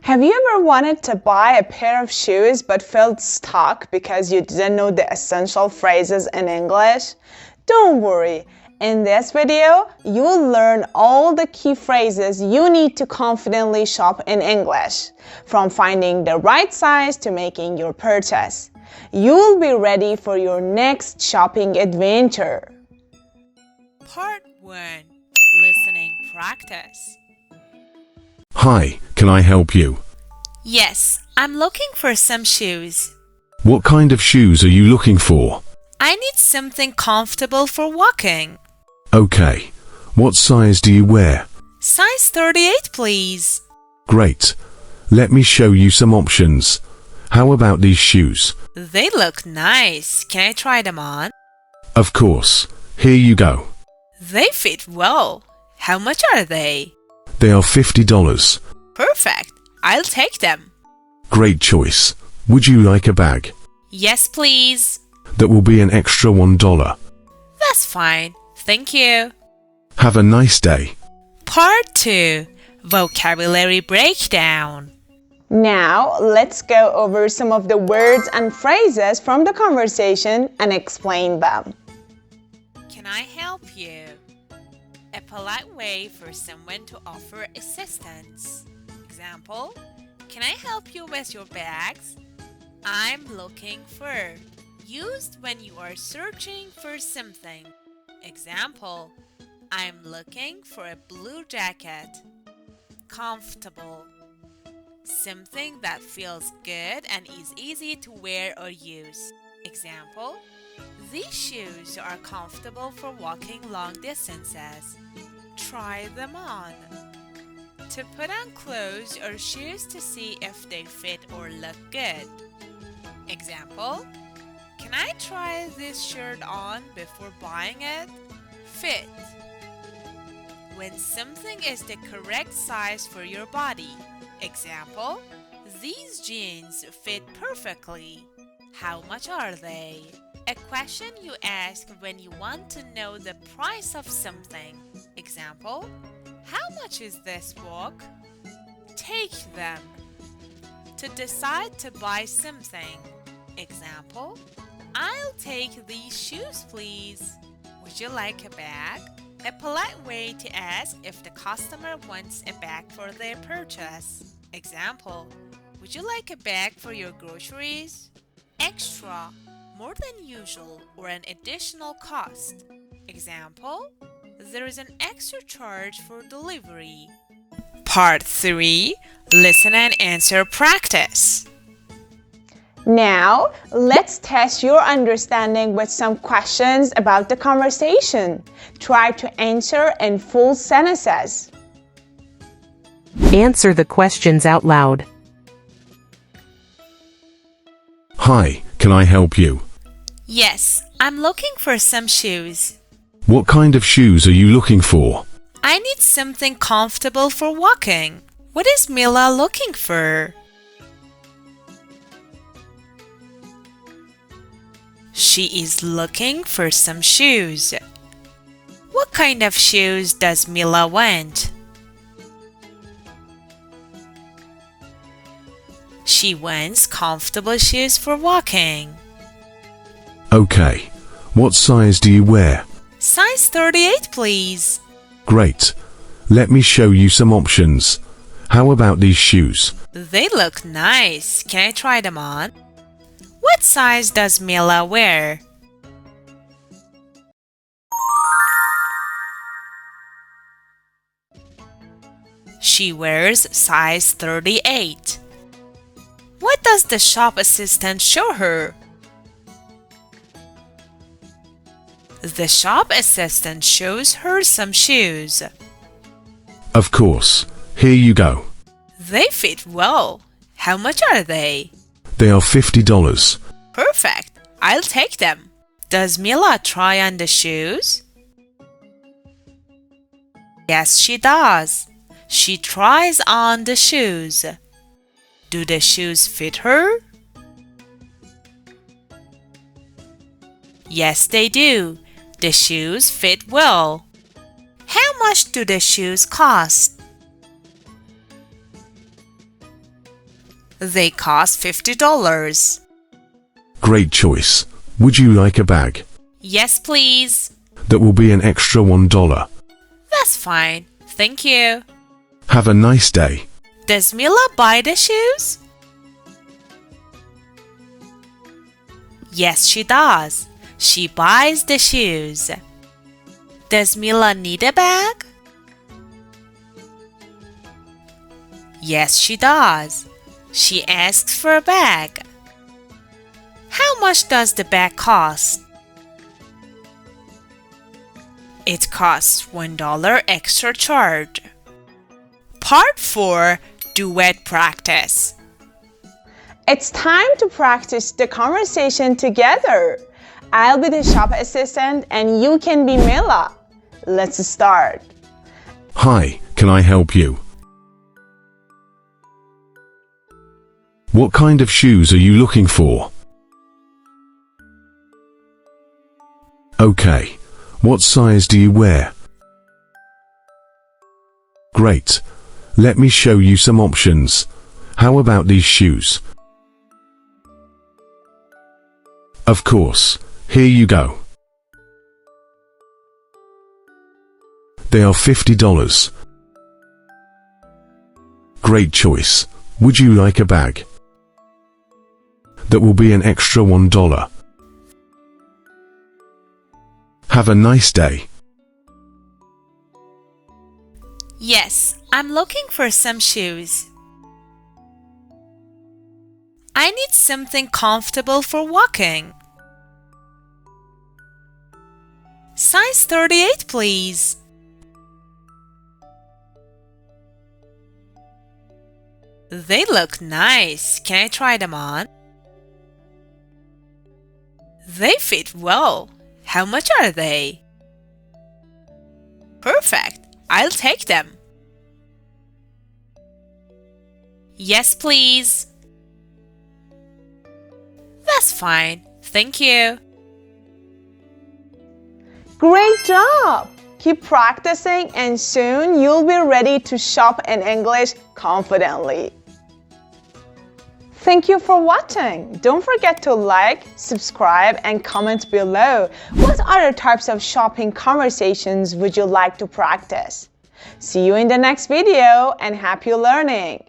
Have you ever wanted to buy a pair of shoes but felt stuck because you didn't know the essential phrases in English? Don't worry. In this video, you'll learn all the key phrases you need to confidently shop in English, from finding the right size to making your purchase. You'll be ready for your next shopping adventure. Part 1. Listening Practice. Hi, can I help you? Yes, I'm looking for some shoes. What kind of shoes are you looking for? I need something comfortable for walking. Okay. What size do you wear? Size 38, please. Great. Let me show you some options. How about these shoes? They look nice. Can I try them on? Of course. Here you go. They fit well. How much are they? They are $50. Perfect. I'll take them. Great choice. Would you like a bag? Yes, please. That will be an extra $1. That's fine. Thank you. Have a nice day. Part 2. Vocabulary Breakdown. Now, let's go over some of the words and phrases from the conversation and explain them. Can I help you? A polite way for someone to offer assistance. Example, can I help you with your bags? I'm looking for. Used when you are searching for something. Example, I'm looking for a blue jacket. Comfortable. Something that feels good and is easy to wear or use. Example, these shoes are comfortable for walking long distances. Try them on. To put on clothes or shoes to see if they fit or look good. Example, can I try this shirt on before buying it? Fit. When something is the correct size for your body. Example, these jeans fit perfectly. How much are they? A question you ask when you want to know the price of something. Example, how much is this book? Take them. To decide to buy something. Example, I'll take these shoes, please. Would you like a bag? A polite way to ask if the customer wants a bag for their purchase. Example, would you like a bag for your groceries? Extra, more than usual, or an additional cost. Example, there is an extra charge for delivery. Part 3. Listen and answer practice. Now, let's test your understanding with some questions about the conversation. Try to answer in full sentences. Answer the questions out loud. Hi, can I help you? Yes, I'm looking for some shoes. What kind of shoes are you looking for? I need something comfortable for walking. What is Mila looking for? She is looking for some shoes. What kind of shoes does Mila want? She wants comfortable shoes for walking. Okay. What size do you wear? Size 38, please. Great. Let me show you some options. How about these shoes? They look nice. Can I try them on? What size does Mila wear? She wears size 38. What does the shop assistant show her? The shop assistant shows her some shoes. Of course. Here you go. They fit well. How much are they? They are $50. Perfect. I'll take them. Does Mila try on the shoes? Yes, she does. She tries on the shoes. Do the shoes fit her? Yes, they do. The shoes fit well. How much do the shoes cost? They cost $50. Great choice. Would you like a bag? Yes, please. That will be an extra $1. That's fine. Thank you. Have a nice day. Does Mila buy the shoes? Yes, she does. She buys the shoes. Does Mila need a bag? Yes, she does. She asks for a bag. How much does the bag cost? It costs $1 extra charge. Part 4. Duet practice. It's time to practice the conversation together. I'll be the shop assistant and you can be Mila. Let's start. Hi, can I help you? What kind of shoes are you looking for? Okay. What size do you wear? Great. Let me show you some options. How about these shoes? Of course. Here you go. They are $50. Great choice. Would you like a bag? That will be an extra $1. Have a nice day. Yes, I'm looking for some shoes. I need something comfortable for walking. Size 38, please. They look nice. Can I try them on? They fit well. How much are they? Perfect. I'll take them. Yes, please. That's fine. Thank you. Great job! Keep practicing and soon you'll be ready to shop in English confidently. Thank you for watching. Don't forget to like, subscribe, and comment below. What other types of shopping conversations would you like to practice? See you in the next video and happy learning!